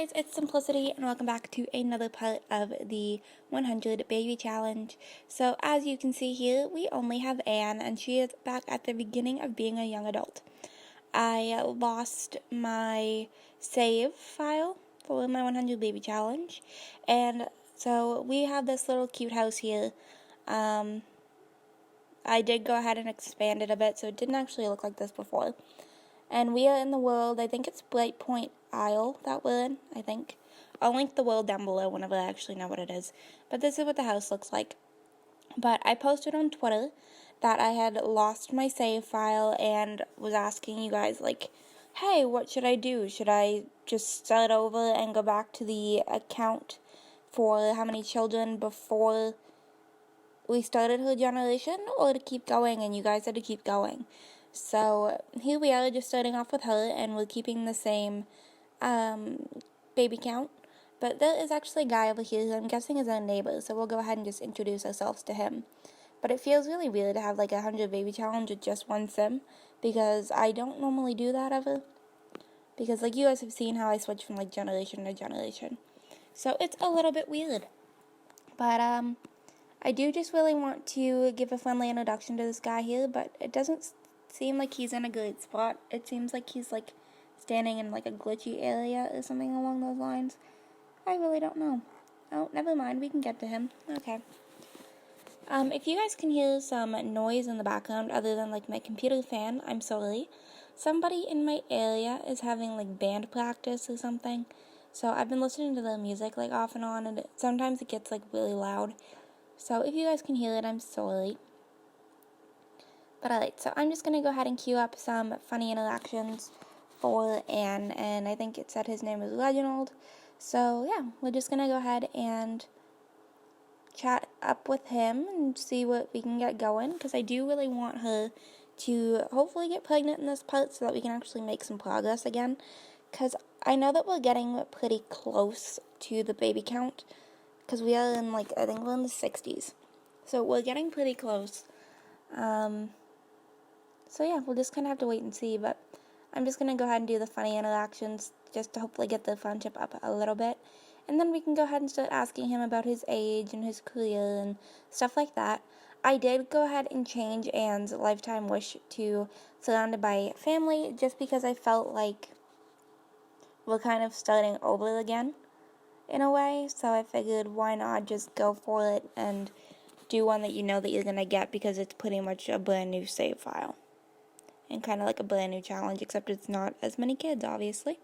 guys, it's Simplicity and welcome back to another part of the 100 Baby Challenge. So as you can see here, we only have Anne and she is back at the beginning of being a young adult. I lost my save file for my 100 Baby Challenge, and so we have this little cute house here. I did go ahead and expand it a bit, so it didn't actually look like this before. And we are in the world, I think it's Bright Point Isle that we're in, I think. I'll link the world down below whenever I actually know what it is. But this is what the house looks like. But I posted on Twitter that I had lost my save file and was asking you guys, like, hey, what should I do? Should I just start over and go back to the account for how many children before we started her generation, or to keep going? And you guys said to keep going. So here we are, just starting off with her, and we're keeping the same baby count. But there is actually a guy over here who I'm guessing is our neighbor, so we'll go ahead and just introduce ourselves to him. But it feels really weird to have like a 100 baby challenge with just one sim, because I don't normally do that ever. Because like you guys have seen how I switch from like generation to generation. So it's a little bit weird. But I do just really want to give a friendly introduction to this guy here, but it doesn't seem like he's in a good spot. It seems like he's like standing in like a glitchy area or something along those lines. I really don't know. Oh, never mind, we can get to him. Okay. If you guys can hear some noise in the background other than like my computer fan, I'm sorry. Somebody in my area is having like band practice or something. So I've been listening to their music like off and on, and sometimes it gets like really loud. So if you guys can hear it, I'm sorry. But alright, so I'm just going to go ahead and queue up some funny interactions for Anne, and I think it said his name was Reginald. So yeah, we're just going to go ahead and chat up with him and see what we can get going, because I do really want her to hopefully get pregnant in this part so that we can actually make some progress again, because I know that we're getting pretty close to the baby count, because we are in like, I think we're in the 60s. So we're getting pretty close. So yeah, we'll just kind of have to wait and see, but I'm just going to go ahead and do the funny interactions just to hopefully get the friendship up a little bit. And then we can go ahead and start asking him about his age and his career and stuff like that. I did go ahead and change Anne's lifetime wish to surrounded by family, just because I felt like we're kind of starting over again in a way. So I figured, why not just go for it and do one that you know that you're going to get, because it's pretty much a brand new save file. And kind of like a brand new challenge, except it's not as many kids, obviously.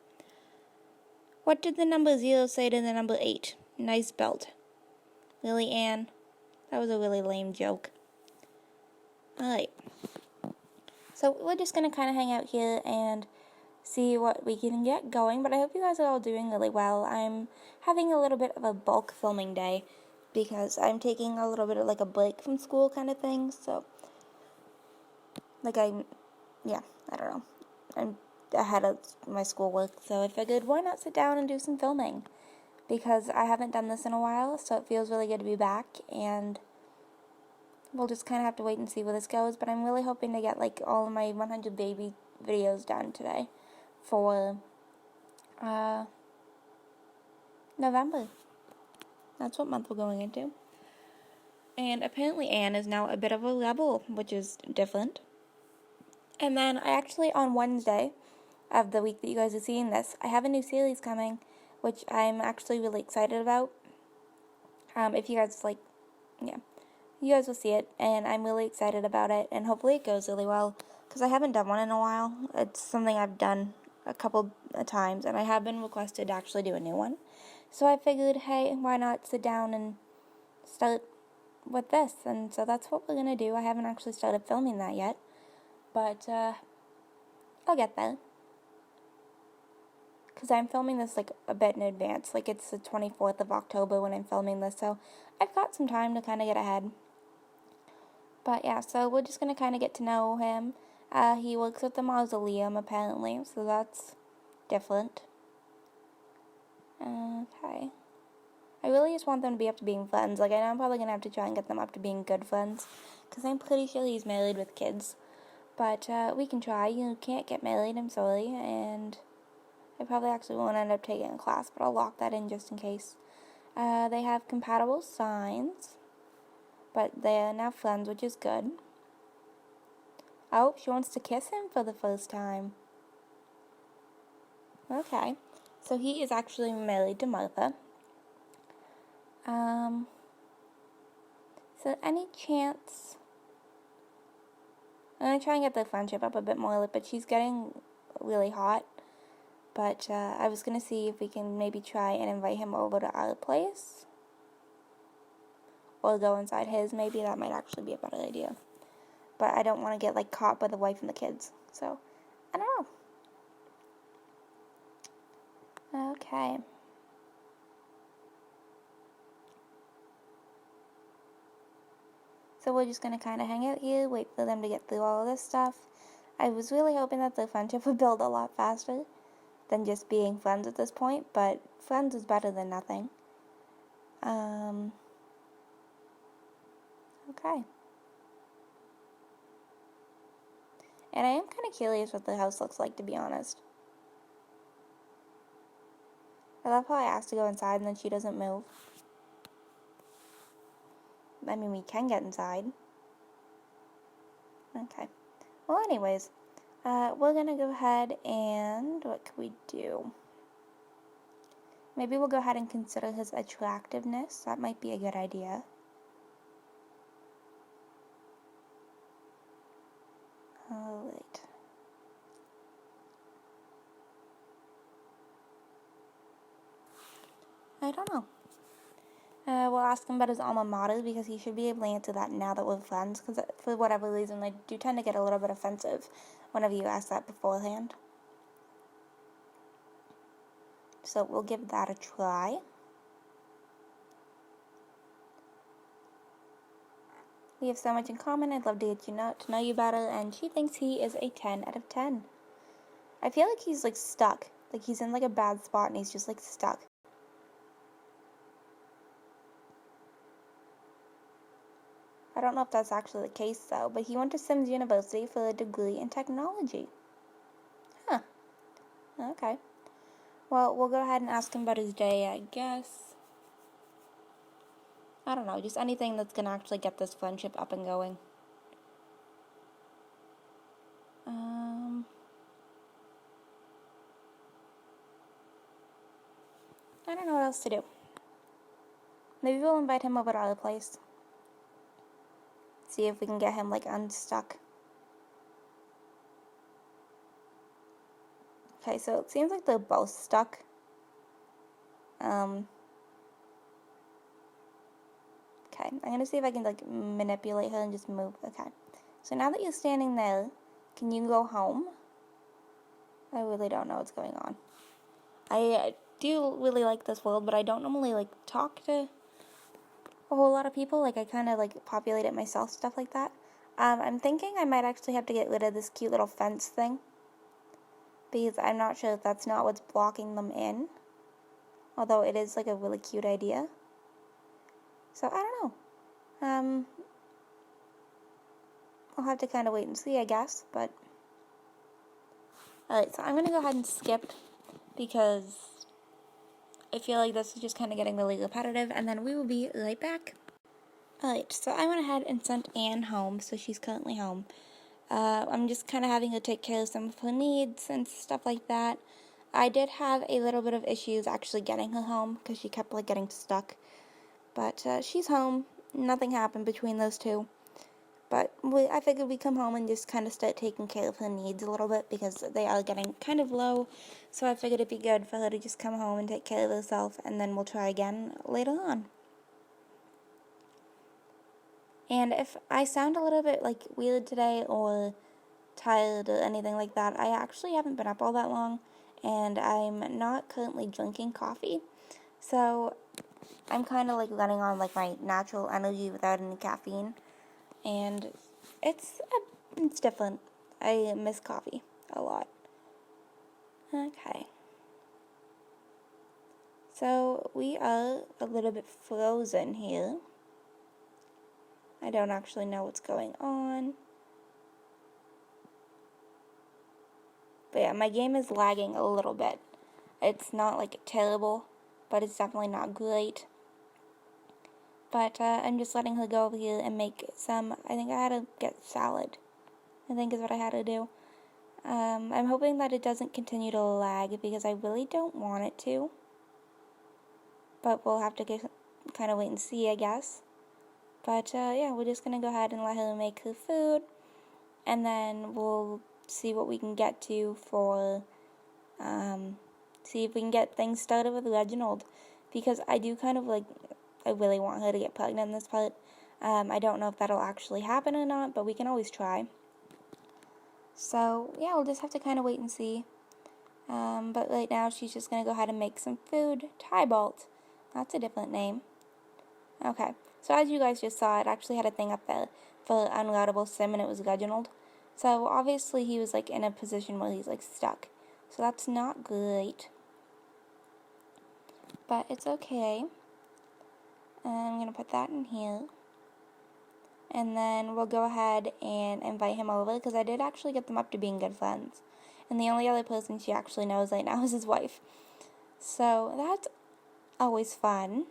What did the number 0 say to the number 8? Nice belt. Really, Anne? That was a really lame joke. Alright. So we're just going to kind of hang out here and see what we can get going. But I hope you guys are all doing really well. I'm having a little bit of a bulk filming day, because I'm taking a little bit of like a break from school kind of thing. So, like I don't know. I'm ahead of my schoolwork, so I figured, why not sit down and do some filming? Because I haven't done this in a while, so it feels really good to be back, and we'll just kind of have to wait and see where this goes. But I'm really hoping to get like all of my 100 baby videos done today for November. That's what month we're going into. And apparently Anne is now a bit of a rebel, which is different. And then I actually, on Wednesday of the week that you guys are seeing this, I have a new series coming, which I'm actually really excited about. If you guys you guys will see it, and I'm really excited about it, and hopefully it goes really well, because I haven't done one in a while. It's something I've done a couple of times, and I have been requested to actually do a new one. So I figured, hey, why not sit down and start with this? And so that's what we're going to do. I haven't actually started filming that yet. But, I'll get there. Because I'm filming this, like, a bit in advance. Like, it's the 24th of October when I'm filming this. So, I've got some time to kind of get ahead. But, yeah, so we're just going to kind of get to know him. He works at the mausoleum, apparently. So, that's different. Okay. I really just want them to be up to being friends. Like, I know I'm probably going to have to try and get them up to being good friends. Because I'm pretty sure he's married with kids. But we can try. You can't get married, I'm sorry. And I probably actually won't end up taking a class, but I'll lock that in just in case. They have compatible signs, but they are now friends, which is good. Oh, she wants to kiss him for the first time. Okay, so he is actually married to Martha. So any chance... I'm going to try and get the friendship up a bit more, but she's getting really hot. But I was going to see if we can maybe try and invite him over to our place. Or go inside his, maybe that might actually be a better idea. But I don't want to get, like, caught by the wife and the kids. So, I don't know. Okay. So we're just going to kind of hang out here, wait for them to get through all of this stuff. I was really hoping that the friendship would build a lot faster than just being friends at this point, but friends is better than nothing. Okay. And I am kind of curious what the house looks like, to be honest. I love how I asked to go inside and then she doesn't move. I mean, we can get inside. Okay. Well, anyways, we're gonna go ahead and what can we do? Maybe we'll go ahead and consider his attractiveness. That might be a good idea. Alright. I don't know. We'll ask him about his alma mater because he should be able to answer that now that we're friends. Because for whatever reason, I do tend to get a little bit offensive whenever you ask that beforehand. So we'll give that a try. We have so much in common. I'd love to get to know you better. And she thinks he is a 10 out of 10. I feel like he's like stuck. Like he's in like a bad spot and he's just like stuck. I don't know if that's actually the case though, but he went to Sims University for a degree in technology. Huh. Okay. Well, we'll go ahead and ask him about his day, I guess. I don't know, just anything that's gonna actually get this friendship up and going. I don't know what else to do. Maybe we'll invite him over to our place. See if we can get him, like, unstuck. Okay, so it seems like they're both stuck. Okay, I'm gonna see if I can, like, manipulate her and just move. Okay. So now that you're standing there, can you go home? I really don't know what's going on. I do really like this world, but I don't normally, like, talk to a whole lot of people. Like, I kind of, like, populate it myself, stuff like that. I'm thinking I might actually have to get rid of this cute little fence thing. Because I'm not sure if that's not what's blocking them in. Although it is, like, a really cute idea. So, I don't know. I'll have to kind of wait and see, I guess, but... Alright, so I'm going to go ahead and skip, because I feel like this is just kind of getting really repetitive, and then we will be right back. Alright, so I went ahead and sent Anne home, so she's currently home. I'm just kind of having to take care of some of her needs and stuff like that. I did have a little bit of issues actually getting her home, because she kept, like, getting stuck. But she's home. Nothing happened between those two. But I figured we'd come home and just kind of start taking care of her needs a little bit, because they are getting kind of low. So I figured it'd be good for her to just come home and take care of herself, and then we'll try again later on. And if I sound a little bit, like, weird today or tired or anything like that, I actually haven't been up all that long, and I'm not currently drinking coffee. So I'm kind of, like, running on, like, my natural energy without any caffeine. And it's different. I miss coffee a lot. Okay. So we are a little bit frozen here. I don't actually know what's going on. But yeah, my game is lagging a little bit. It's not like terrible, but it's definitely not great. But I'm just letting her go over here and make some, I think I had to get salad, I think is what I had to do. I'm hoping that it doesn't continue to lag because I really don't want it to. But we'll have to kind of wait and see, I guess. But yeah, we're just going to go ahead and let her make her food. And then we'll see what we can get to for, see if we can get things started with Reginald. Because I do kind of like, I really want her to get pregnant in this part. I don't know if that'll actually happen or not, but we can always try. So, yeah, we'll just have to kind of wait and see. But right now, she's just going to go ahead and make some food. Tybalt. That's a different name. Okay. So, as you guys just saw, it actually had a thing up there for unroutable sim, and it was Reginald. So, obviously, he was, like, in a position where he's, like, stuck. So, that's not great. But it's okay. I'm going to put that in here. And then we'll go ahead and invite him over, because I did actually get them up to being good friends. And the only other person she actually knows right now is his wife. So that's always fun,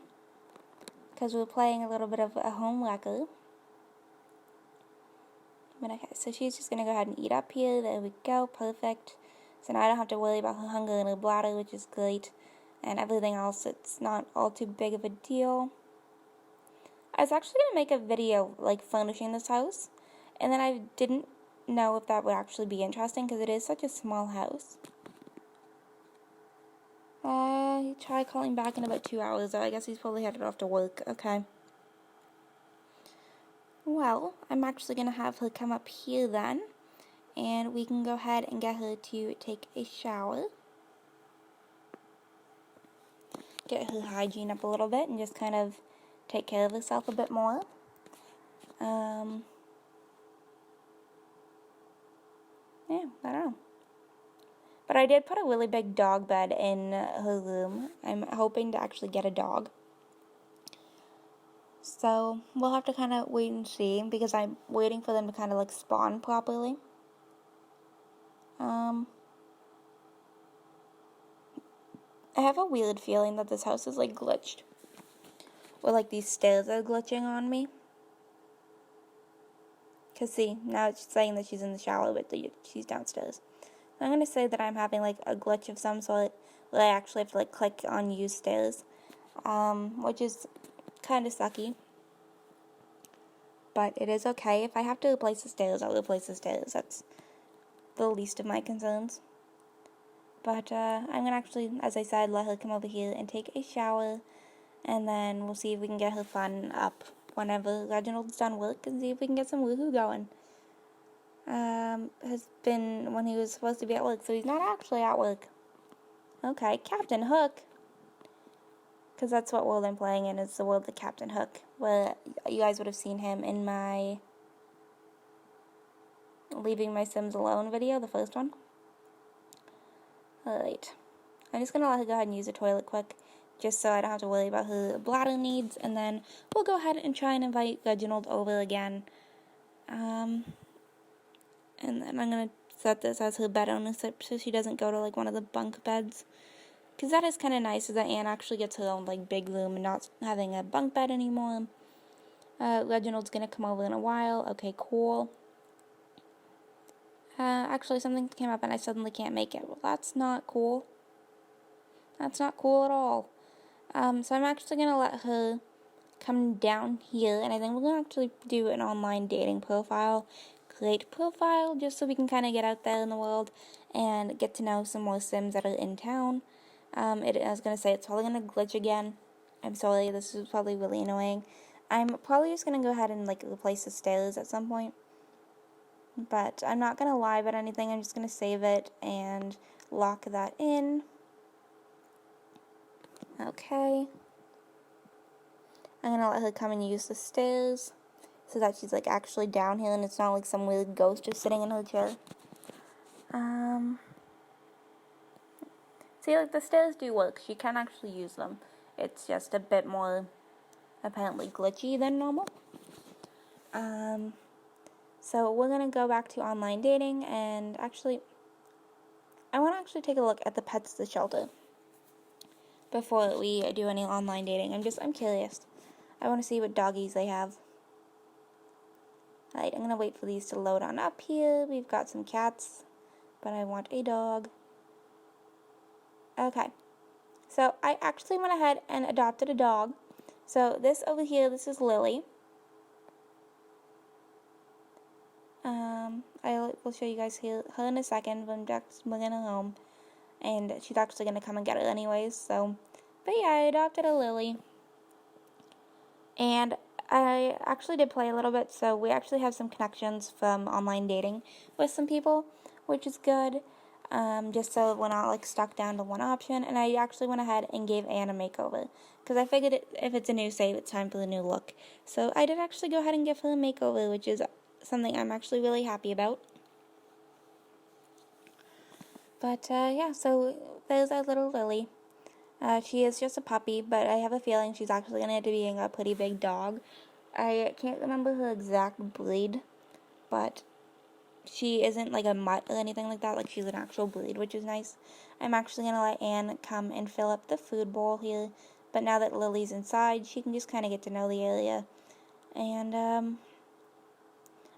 because we're playing a little bit of a home wrecker. But okay, so she's just going to go ahead and eat up here. There we go, perfect. So now I don't have to worry about her hunger and her bladder, which is great. And everything else, it's not all too big of a deal. I was actually going to make a video, like, furnishing this house. And then I didn't know if that would actually be interesting, because it is such a small house. Try calling back in about 2 hours, though. I guess he's probably headed off to work. Okay. Well, I'm actually going to have her come up here then. And we can go ahead and get her to take a shower. Get her hygiene up a little bit and just kind of take care of herself a bit more. Yeah, I don't know. But I did put a really big dog bed in her room. I'm hoping to actually get a dog. So we'll have to kind of wait and see, because I'm waiting for them to kind of like spawn properly. I have a weird feeling that this house is like glitched. Or like these stairs are glitching on me. Because see, now it's saying that she's in the shower, but she's downstairs. So I'm going to say that I'm having like a glitch of some sort, where I actually have to like click on use stairs. Which is kind of sucky. But it is okay. If I have to replace the stairs, I'll replace the stairs. That's the least of my concerns. But I'm going to actually, as I said, let her come over here and take a shower. And then we'll see if we can get her fun up whenever Reginald's done work, and see if we can get some woohoo going. Has been when he was supposed to be at work, so he's not actually at work. Okay, Captain Hook. Because that's what world I'm playing in, is the world of Captain Hook, where you guys would have seen him in my Leaving My Sims Alone video, the first one. Alright. I'm just going to let her go ahead and use the toilet quick, just so I don't have to worry about her bladder needs, and then we'll go ahead and try and invite Reginald over again. And then I'm going to set this as her bed ownership, so she doesn't go to like one of the bunk beds. Because that is kind of nice, is that Anne actually gets her own like big room and not having a bunk bed anymore. Reginald's going to come over in a while. Okay, cool. Actually, something came up and I suddenly can't make it. Well, that's not cool. That's not cool at all. So I'm actually going to let her come down here, and I think we're going to actually do an online dating profile. Create profile, just so we can kind of get out there in the world and get to know some more Sims that are in town. I was going to say, it's probably going to glitch again. I'm sorry, this is probably really annoying. I'm probably just going to go ahead and like replace the stairs at some point. But I'm not going to lie about anything. I'm just going to save it and lock that in. Okay. I'm going to let her come and use the stairs, so that she's like actually down here and it's not like some weird ghost just sitting in her chair. See, like the stairs do work. She can actually use them. It's just a bit more apparently glitchy than normal. So we're going to go back to online dating, and actually, I want to actually take a look at the pets at the shelter. before we do any online dating. I'm curious. I want to see what doggies they have. Alright, I'm going to wait for these to load on up here. We've got some cats, but I want a dog. Okay. So I actually went ahead and adopted a dog. So this over here, this is Lily. I will show you guys her in a second, but I'm just bringing her home. And she's actually going to come and get her anyways, so. But yeah, I adopted a Lily. And I actually did play a little bit, so we actually have some connections from online dating with some people, which is good. Just so we're not like stuck down to one option. And I actually went ahead and gave Anne a makeover, because I figured if it's a new save, it's time for the new look. So I did actually go ahead and give her a makeover, which is something I'm actually really happy about. But yeah, so there's our little Lily. She is just a puppy, but I have a feeling she's actually going to end up being a pretty big dog. I can't remember her exact breed, but she isn't like a mutt or anything like that. Like, she's an actual breed, which is nice. I'm actually going to let Anne come and fill up the food bowl here, but now that Lily's inside, she can just kind of get to know the area. And I'm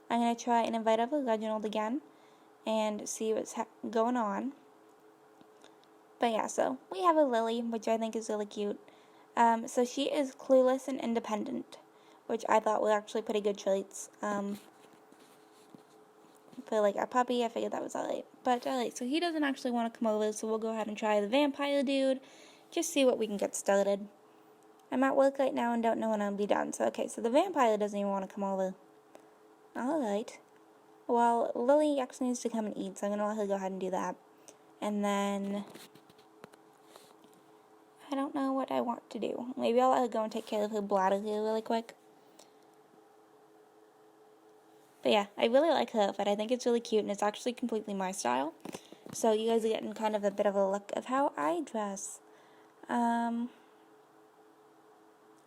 going to try and invite over Reginald again and see what's going on. But yeah, so we have a Lily, which I think is really cute. So she is clueless and independent, which I thought were actually pretty good traits. For like our puppy, I figured that was alright. But alright, so he doesn't actually want to come over, so we'll go ahead and try the vampire dude. Just see what we can get started. I'm at work right now and don't know when I'll be done. So okay, so the vampire doesn't even want to come over. Alright. Well, Lily actually needs to come and eat, so I'm going to let her go ahead and do that. And then I don't know what I want to do. Maybe I'll let her go and take care of her bladder here really quick. But yeah, I really like her outfit. I think it's really cute, and it's actually completely my style. So you guys are getting kind of a bit of a look of how I dress.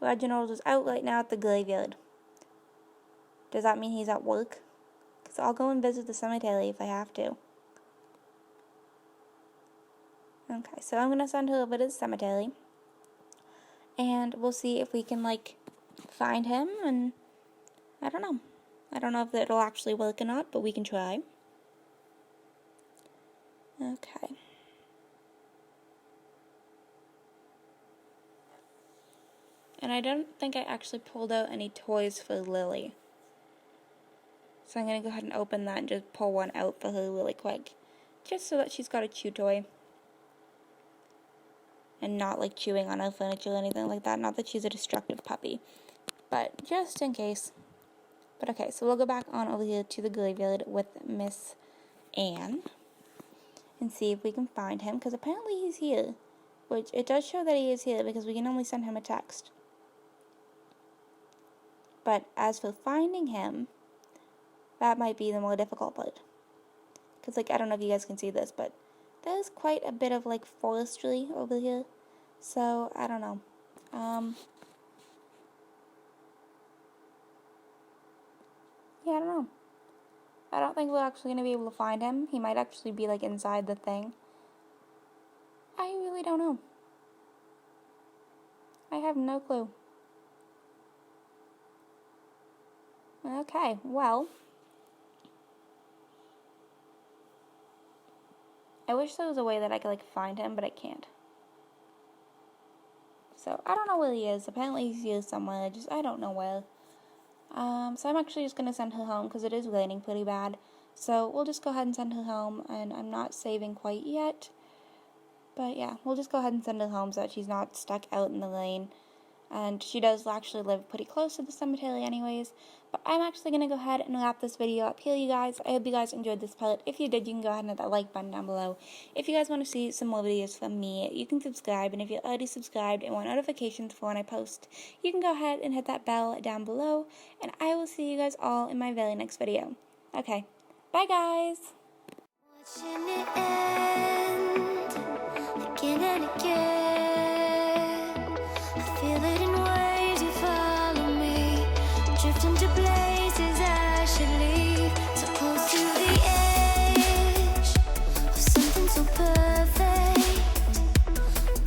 Reginald is out right now at the graveyard. Does that mean he's at work? Because I'll go and visit the cemetery if I have to. Okay, so I'm going to send her over to the cemetery. And we'll see if we can, like, find him. And I don't know. I don't know if it'll actually work or not, but we can try. Okay. And I don't think I actually pulled out any toys for Lily. So I'm going to go ahead and open that and just pull one out for her really quick. Just so that she's got a chew toy. And not like chewing on her furniture or anything like that. Not that she's a destructive puppy. But just in case. But okay, so we'll go back on over here to the graveyard with Miss Anne. And see if we can find him. Because apparently he's here. Which it does show that he is here because we can only send him a text. But as for finding him, that might be the more difficult part. Because, like, I don't know if you guys can see this, but there's quite a bit of, like, forestry over here. So, I don't know. Yeah, I don't know. I don't think we're actually going to be able to find him. He might actually be, like, inside the thing. I really don't know. I have no clue. Okay, well. I wish there was a way that I could, like, find him, but I can't. So, I don't know where he is. Apparently he's here somewhere. I don't know where. So I'm actually just going to send her home because it is raining pretty bad. So we'll just go ahead and send her home, and I'm not saving quite yet. But yeah, we'll just go ahead and send her home so that she's not stuck out in the rain. And she does actually live pretty close to the cemetery anyways. But I'm actually going to go ahead and wrap this video up here, you guys. I hope you guys enjoyed this part. If you did, you can go ahead and hit that like button down below. If you guys want to see some more videos from me, you can subscribe. And if you're already subscribed and want notifications for when I post, you can go ahead and hit that bell down below. And I will see you guys all in my very next video. Okay, bye guys! Watching it end again and again.